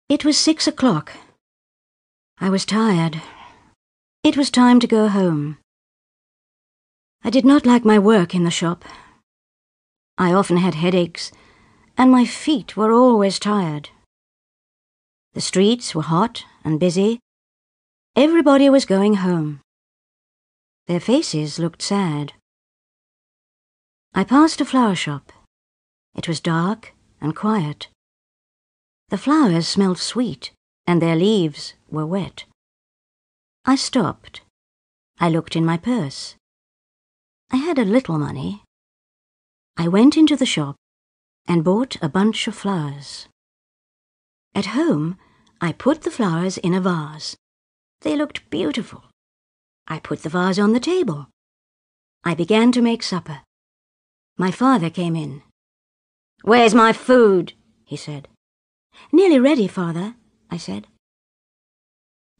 It was 6 o'clock. I was tired. It was time to go home. I did not like my work in the shop. I often had headaches, and my feet were always tired. The streets were hot and busy. Everybody was going home. Their faces looked sad. I passed a flower shop. It was dark and quiet. The flowers smelled sweet, and their leaves were wet. I stopped. I looked in my purse. I had a little money. I went into the shop and bought a bunch of flowers. At home, I put the flowers in a vase. They looked beautiful. I put the vase on the table. I began to make supper. My father came in. "Where's my food?" he said. "Nearly ready, Father," I said.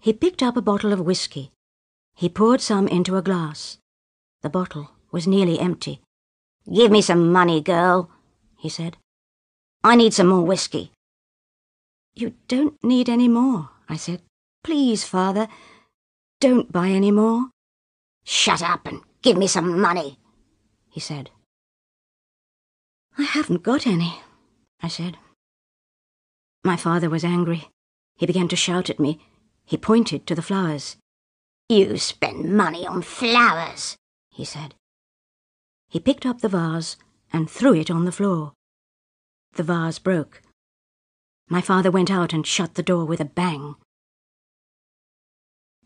He picked up a bottle of whiskey. He poured some into a glass. The bottle was nearly empty. "Give me some money, girl," he said. "I need some more whiskey." "You don't need any more," I said. "Please, Father, don't buy any more." "Shut up and give me some money," he said. "I haven't got any," I said. My father was angry. He began to shout at me. He pointed to the flowers. "You spend money on flowers," he said. He picked up the vase and threw it on the floor. The vase broke. My father went out and shut the door with a bang.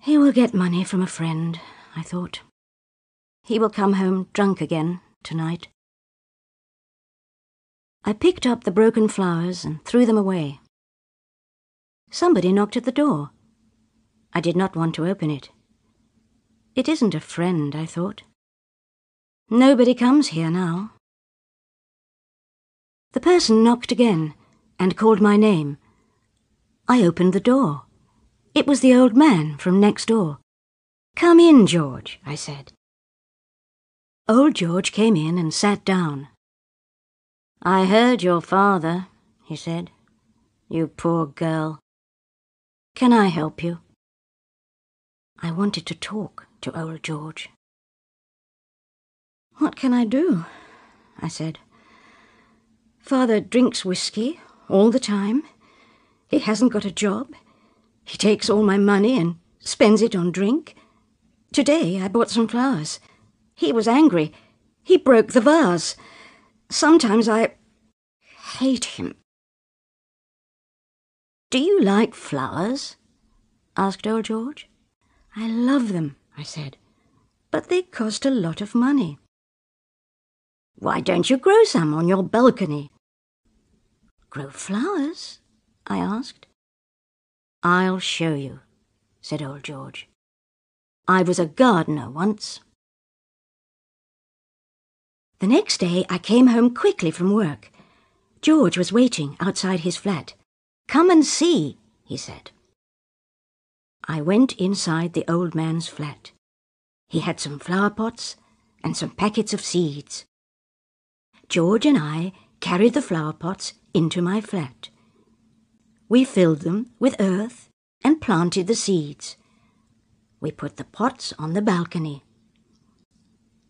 He will get money from a friend, I thought. He will come home drunk again tonight. I picked up the broken flowers and threw them away. Somebody knocked at the door. I did not want to open it. It isn't a friend, I thought. Nobody comes here now. The person knocked again and called my name. I opened the door. It was the old man from next door. "Come in, George," I said. Old George came in and sat down. "I heard your father," he said. "You poor girl. Can I help you?" I wanted to talk to old George. "What can I do?" I said. "Father drinks whiskey all the time. He hasn't got a job. He takes all my money and spends it on drink. Today I bought some flowers. He was angry. He broke the vase. Sometimes I hate him." "Do you like flowers?" asked old George. "I love them," I said, "but they cost a lot of money." "Why don't you grow some on your balcony?" "Grow flowers?" I asked. "I'll show you," said old George. "I was a gardener once." The next day I came home quickly from work. George was waiting outside his flat. "Come and see," he said. I went inside the old man's flat. He had some flower pots and some packets of seeds. George and I carried the flower pots into my flat. We filled them with earth and planted the seeds. We put the pots on the balcony.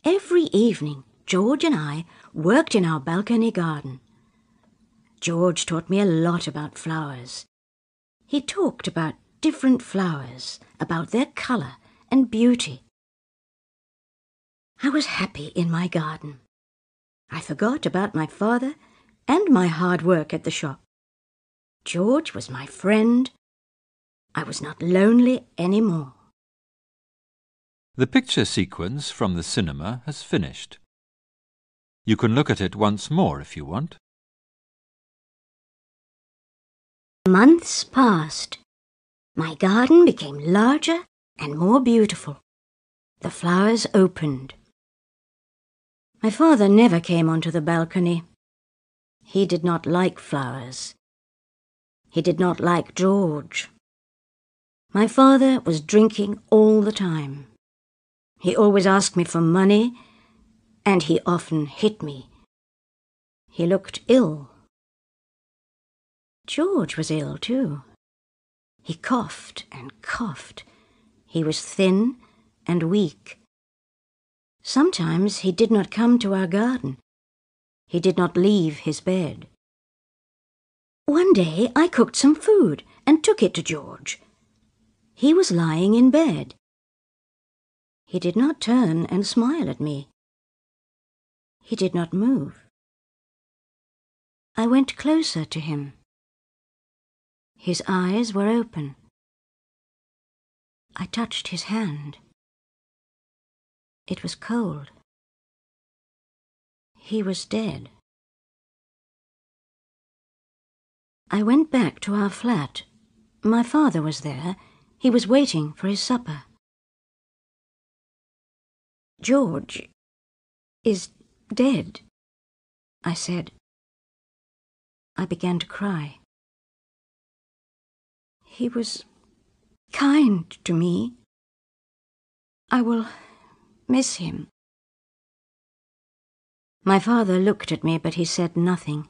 Every evening, George and I worked in our balcony garden. George taught me a lot about flowers. He talked about different flowers, about their colour and beauty. I was happy in my garden. I forgot about my father and my hard work at the shop. George was my friend. I was not lonely any more. The picture sequence from the cinema has finished. You can look at it once more if you want. Months passed. My garden became larger and more beautiful. The flowers opened. My father never came onto the balcony. He did not like flowers. He did not like George. My father was drinking all the time. He always asked me for money, and he often hit me. He looked ill. George was ill too. He coughed and coughed. He was thin and weak. Sometimes he did not come to our garden. He did not leave his bed. One day I cooked some food and took it to George. He was lying in bed. He did not turn and smile at me. He did not move. I went closer to him. His eyes were open. I touched his hand. It was cold. He was dead. I went back to our flat. My father was there. He was waiting for his supper. "George is dead," I said. I began to cry. "He was kind to me. I will miss him." My father looked at me, but he said nothing.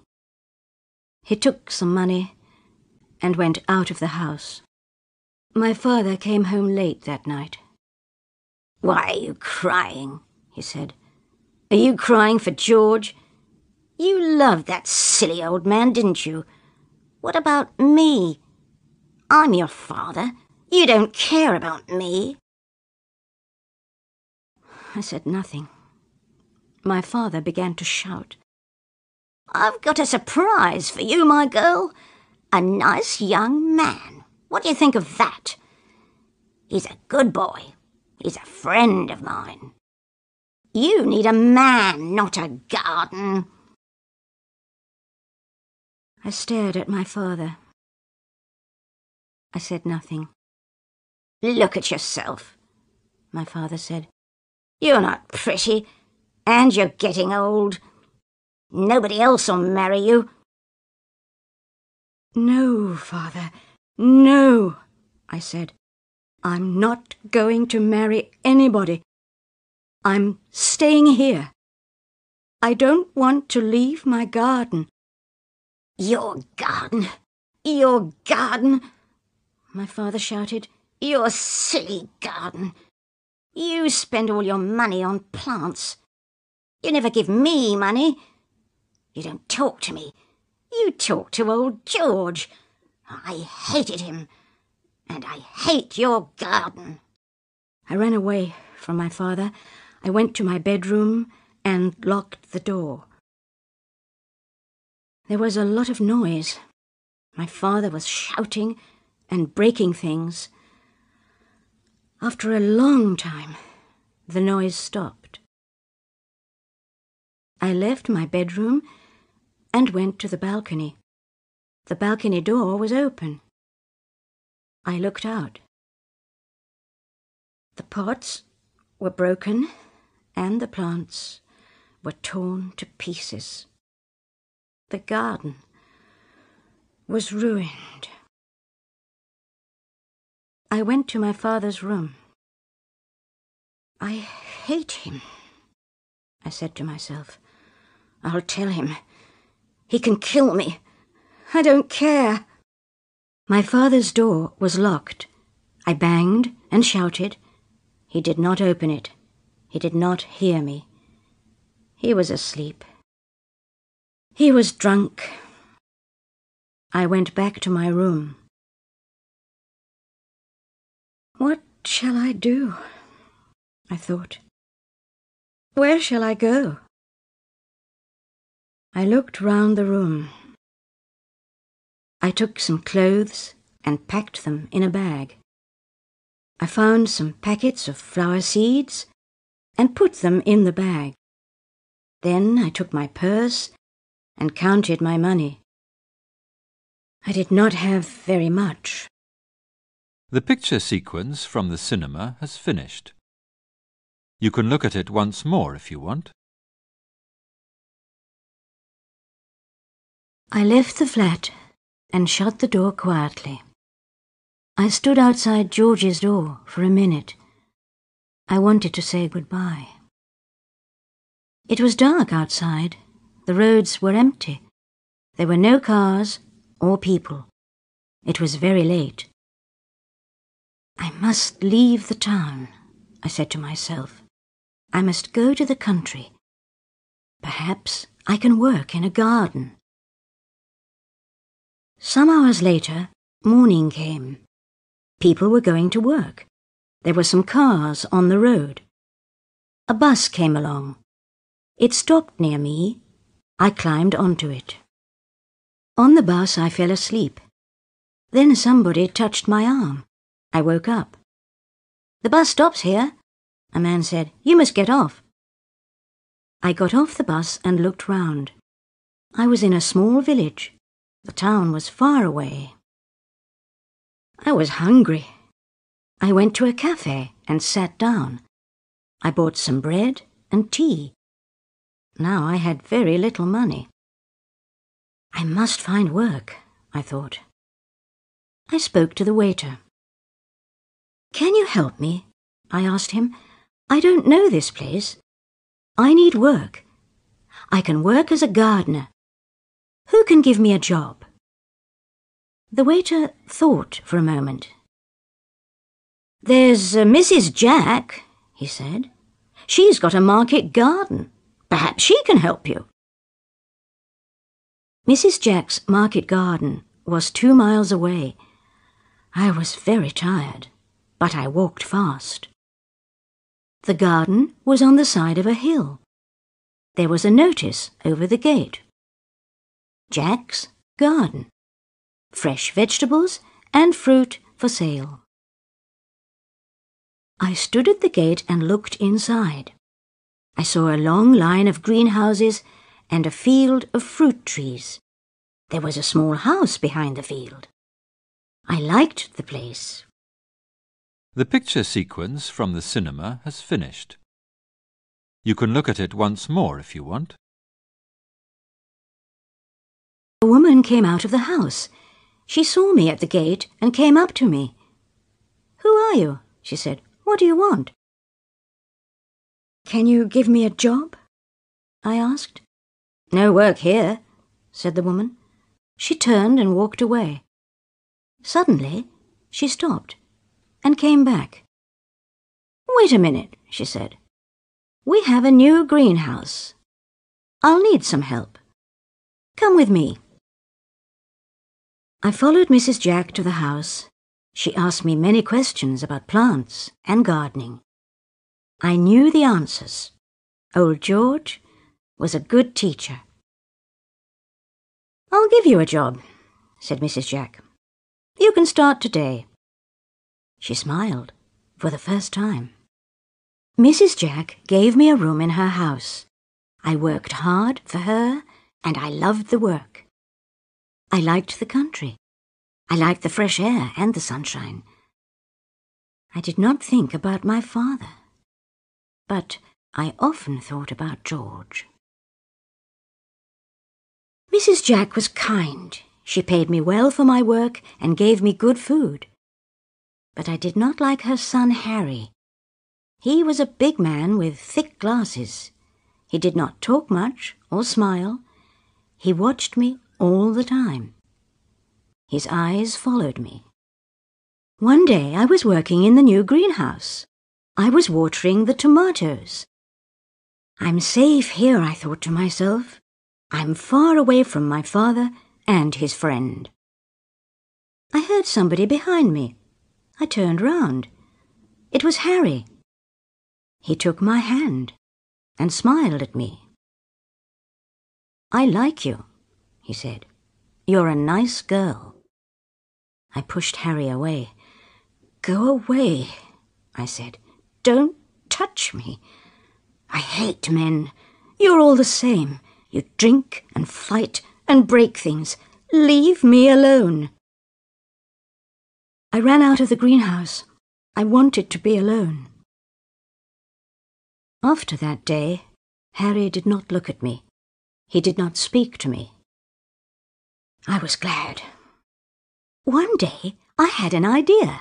He took some money and went out of the house. My father came home late that night. Why are you crying? He said. Are you crying for George? You loved that silly old man, didn't you? What about me? I'm your father. You don't care about me. I said nothing. My father began to shout. I've got a surprise for you, my girl. A nice young man. What do you think of that? He's a good boy. He's a friend of mine. You need a man, not a garden. I stared at my father. I said nothing. Look at yourself, my father said. You're not pretty, and you're getting old. Nobody else will marry you. No, father, no, I said. I'm not going to marry anybody. I'm staying here. I don't want to leave my garden. Your garden? Your garden? My father shouted. Your silly garden. You spend all your money on plants. You never give me money. You don't talk to me. You talk to old George. I hated him. And I hate your garden. I ran away from my father. I went to my bedroom and locked the door. There was a lot of noise. My father was shouting and breaking things. After a long time, the noise stopped. I left my bedroom and went to the balcony. The balcony door was open. I looked out. The pots were broken and the plants were torn to pieces. The garden was ruined. I went to my father's room. I hate him, I said to myself. I'll tell him. He can kill me. I don't care. My father's door was locked. I banged and shouted. He did not open it. He did not hear me. He was asleep. He was drunk. I went back to my room. What shall I do? I thought. Where shall I go? I looked round the room. I took some clothes and packed them in a bag. I found some packets of flower seeds and put them in the bag. Then I took my purse and counted my money. I did not have very much. The picture sequence from the cinema has finished. You can look at it once more if you want. I left the flat and shut the door quietly. I stood outside George's door for a minute. I wanted to say goodbye. It was dark outside. The roads were empty. There were no cars or people. It was very late. I must leave the town, I said to myself. I must go to the country. Perhaps I can work in a garden. Some hours later, morning came. People were going to work. There were some cars on the road. A bus came along. It stopped near me. I climbed onto it. On the bus I fell asleep. Then somebody touched my arm. I woke up. "The bus stops here," a man said. "You must get off." I got off the bus and looked round. I was in a small village. The town was far away. I was hungry. I went to a cafe and sat down. I bought some bread and tea. Now I had very little money. I must find work, I thought. I spoke to the waiter. "Can you help me?" I asked him. "I don't know this place. I need work. I can work as a gardener. Who can give me a job?" The waiter thought for a moment. "There's Mrs. Jack," he said. "She's got a market garden. Perhaps she can help you." Mrs. Jack's market garden was 2 miles away. I was very tired, but I walked fast. The garden was on the side of a hill. There was a notice over the gate. Jack's Garden. Fresh vegetables and fruit for sale. I stood at the gate and looked inside. I saw a long line of greenhouses and a field of fruit trees. There was a small house behind the field. I liked the place. The picture sequence from the cinema has finished. You can look at it once more if you want. A woman came out of the house. She saw me at the gate and came up to me. "Who are you?" she said. "What do you want?" "Can you give me a job?" I asked. "No work here," said the woman. She turned and walked away. Suddenly, she stopped and came back. "Wait a minute," she said. "We have a new greenhouse. I'll need some help. Come with me." I followed Mrs. Jack to the house. She asked me many questions about plants and gardening. I knew the answers. Old George was a good teacher. "I'll give you a job," said Mrs. Jack. "You can start today." She smiled for the first time. Mrs. Jack gave me a room in her house. I worked hard for her, and I loved the work. I liked the country. I liked the fresh air and the sunshine. I did not think about my father, but I often thought about George. Mrs. Jack was kind. She paid me well for my work and gave me good food. But I did not like her son Harry. He was a big man with thick glasses. He did not talk much or smile. He watched me all the time. His eyes followed me. One day I was working in the new greenhouse. I was watering the tomatoes. "I'm safe here," I thought to myself. "I'm far away from my father and his friend." I heard somebody behind me. I turned round. It was Harry. He took my hand and smiled at me. "I like you," he said. "You're a nice girl." I pushed Harry away. "Go away," I said. "Don't touch me. I hate men. You're all the same. You drink and fight and break things. Leave me alone." I ran out of the greenhouse. I wanted to be alone. After that day, Harry did not look at me. He did not speak to me. I was glad. One day I had an idea.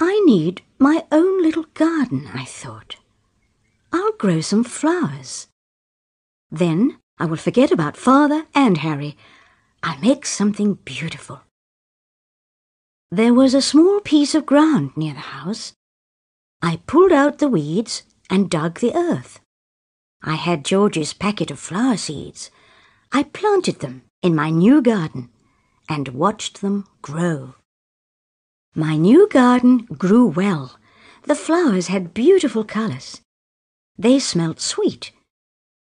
I need my own little garden, I thought. I'll grow some flowers. Then I will forget about Father and Harry. I'll make something beautiful. There was a small piece of ground near the house. I pulled out the weeds and dug the earth. I had George's packet of flower seeds. I planted them in my new garden and watched them grow. My new garden grew well. The flowers had beautiful colours. They smelt sweet.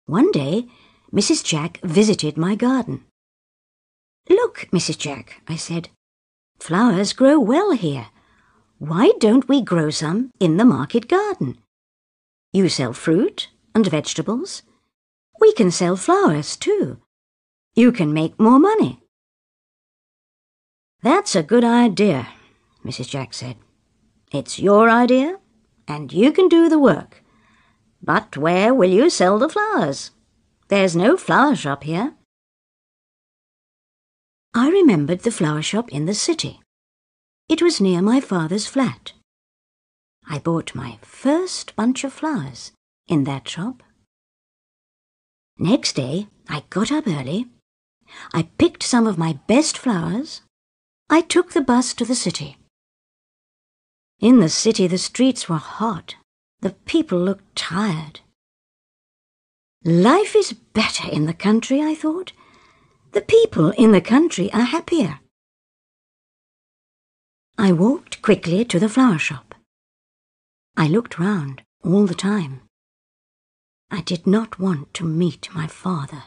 One day, Mrs. Jack visited my garden. "Look, Mrs. Jack," I said, "flowers grow well here. Why don't we grow some in the market garden? You sell fruit and vegetables. We can sell flowers too. You can make more money." "That's a good idea," Mrs. Jack said. "It's your idea, and you can do the work. But where will you sell the flowers? There's no flower shop here." I remembered the flower shop in the city. It was near my father's flat. I bought my first bunch of flowers in that shop. Next day, I got up early. I picked some of my best flowers. I took the bus to the city. In the city, the streets were hot. The people looked tired. Life is better in the country, I thought. The people in the country are happier. I walked quickly to the flower shop. I looked round all the time. I did not want to meet my father.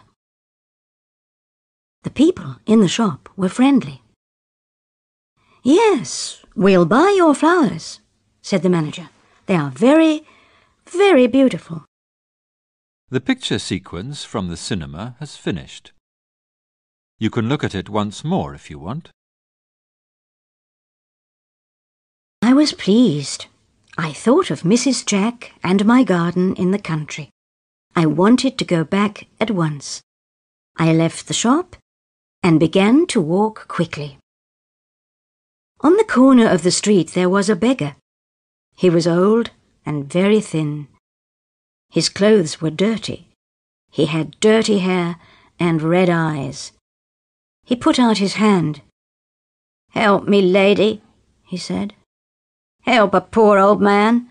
The people in the shop were friendly. "Yes, we'll buy your flowers," said the manager. "They are very, very beautiful." The picture sequence from the cinema has finished. You can look at it once more if you want. I was pleased. I thought of Mrs. Jack and my garden in the country. I wanted to go back at once. I left the shop and began to walk quickly. On the corner of the street there was a beggar. He was old and very thin. His clothes were dirty. He had dirty hair and red eyes. He put out his hand. "Help me, lady," he said. "Help a poor old man."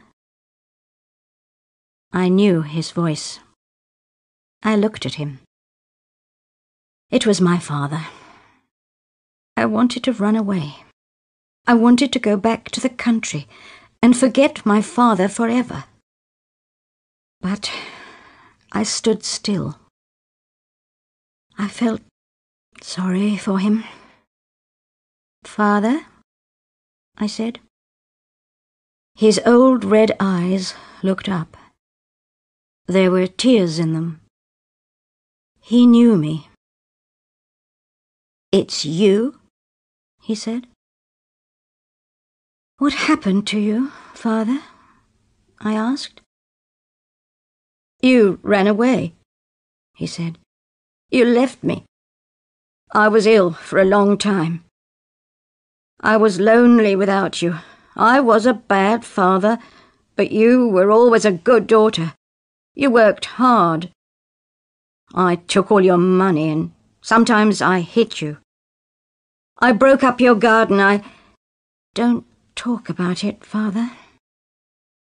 I knew his voice. I looked at him. It was my father. I wanted to run away. I wanted to go back to the country and forget my father forever. But I stood still. I felt sorry for him. "Father," I said. His old red eyes looked up. There were tears in them. He knew me. "It's you?" he said. "What happened to you, Father?" I asked. "You ran away," he said. "You left me. I was ill for a long time. I was lonely without you. I was a bad father, but you were always a good daughter. You worked hard. I took all your money and sometimes I hit you. I broke up your garden. Don't talk about it, Father,"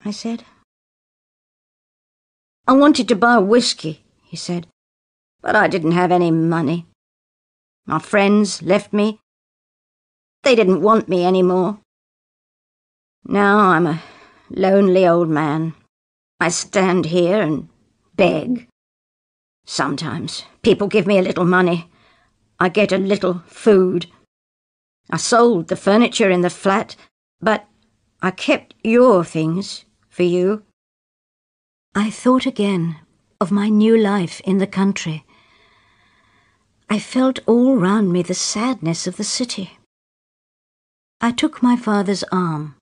I said. "I wanted to buy whiskey," he said, "but I didn't have any money. My friends left me. They didn't want me anymore. Now I'm a lonely old man. I stand here and beg. Sometimes people give me a little money. I get a little food. I sold the furniture in the flat, but I kept your things for you." I thought again of my new life in the country. I felt all round me the sadness of the city. I took my father's arm.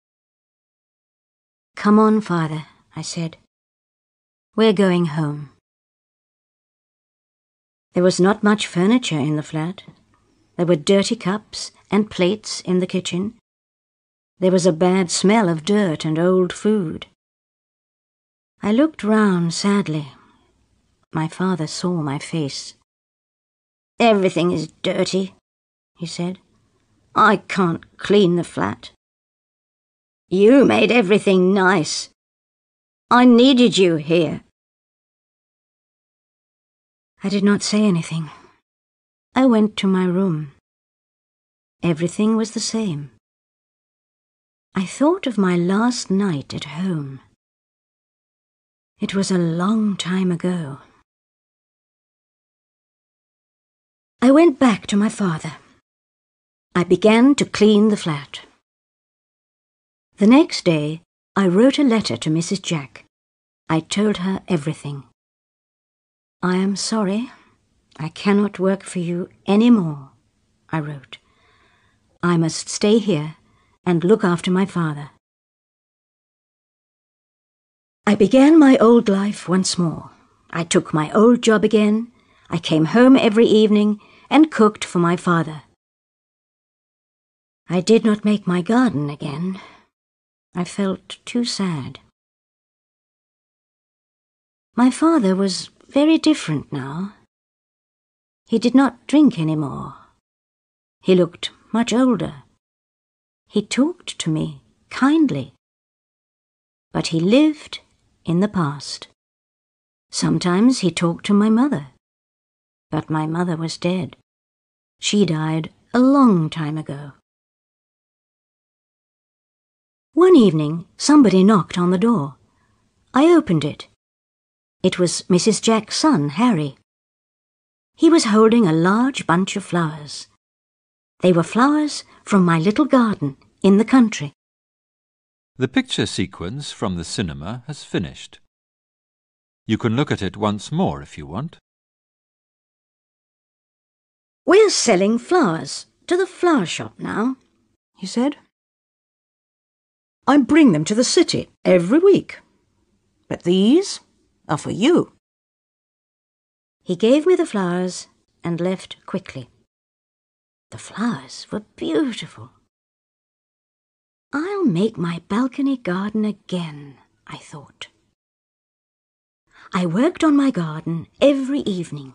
"Come on, Father," I said. "We're going home." There was not much furniture in the flat. There were dirty cups and plates in the kitchen. There was a bad smell of dirt and old food. I looked round sadly. My father saw my face. "Everything is dirty," he said. I can't clean the flat. You made everything nice. I needed you here. I did not say anything. I went to my room. Everything was the same. I thought of my last night at home. It was a long time ago. I went back to my father. I began to clean the flat. The next day, I wrote a letter to Mrs. Jack. I told her everything. I am sorry. I cannot work for you any more, I wrote. I must stay here and look after my father. I began my old life once more. I took my old job again. I came home every evening and cooked for my father. I did not make my garden again. I felt too sad. My father was very different now. He did not drink any more. He looked much older. He talked to me kindly. But he lived in the past. Sometimes he talked to my mother. But my mother was dead. She died a long time ago. One evening, somebody knocked on the door. I opened it. It was Mrs. Jack's son, Harry. He was holding a large bunch of flowers. They were flowers from my little garden in the country. The picture sequence from the cinema has finished. You can look at it once more if you want. We're selling flowers to the flower shop now, he said. I bring them to the city every week. But these are for you. He gave me the flowers and left quickly. The flowers were beautiful. I'll make my balcony garden again, I thought. I worked on my garden every evening.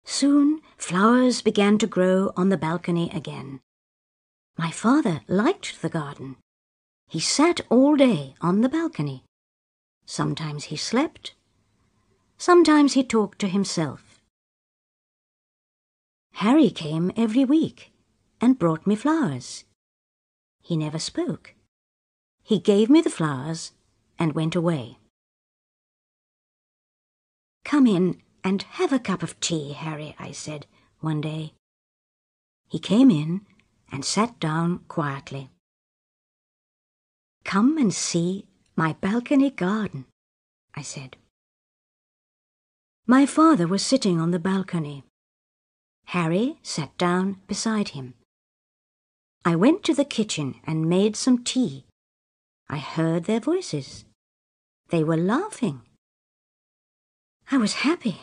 Soon flowers began to grow on the balcony again. My father liked the garden. He sat all day on the balcony. Sometimes he slept. Sometimes he talked to himself. Harry came every week and brought me flowers. He never spoke. He gave me the flowers and went away. Come in and have a cup of tea, Harry, I said one day. He came in and sat down quietly. Come and see my balcony garden, I said. My father was sitting on the balcony. Harry sat down beside him. I went to the kitchen and made some tea. I heard their voices. They were laughing. I was happy.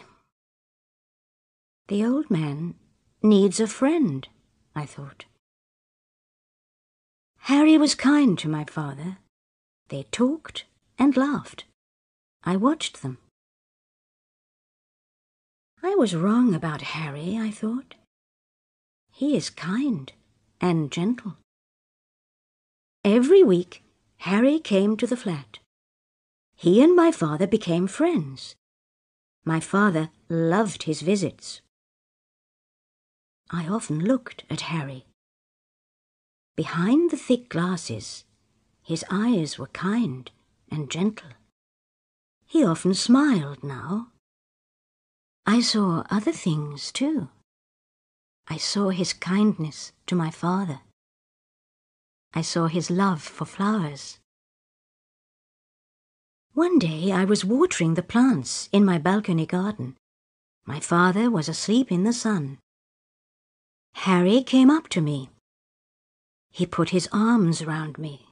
The old man needs a friend, I thought. Harry was kind to my father. They talked and laughed. I watched them. I was wrong about Harry, I thought. He is kind and gentle. Every week, Harry came to the flat. He and my father became friends. My father loved his visits. I often looked at Harry. Behind the thick glasses, his eyes were kind and gentle. He often smiled now. I saw other things too. I saw his kindness to my father. I saw his love for flowers. One day I was watering the plants in my balcony garden. My father was asleep in the sun. Harry came up to me. He put his arms round me.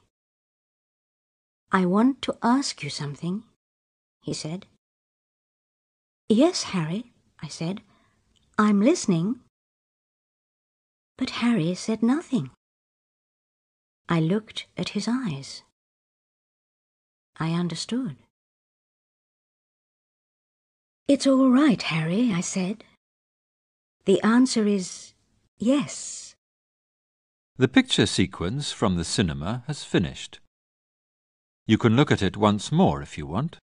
I want to ask you something, he said. Yes, Harry, I said. I'm listening. But Harry said nothing. I looked at his eyes. I understood. It's all right, Harry, I said. The answer is yes. The picture sequence from the cinema has finished. You can look at it once more if you want.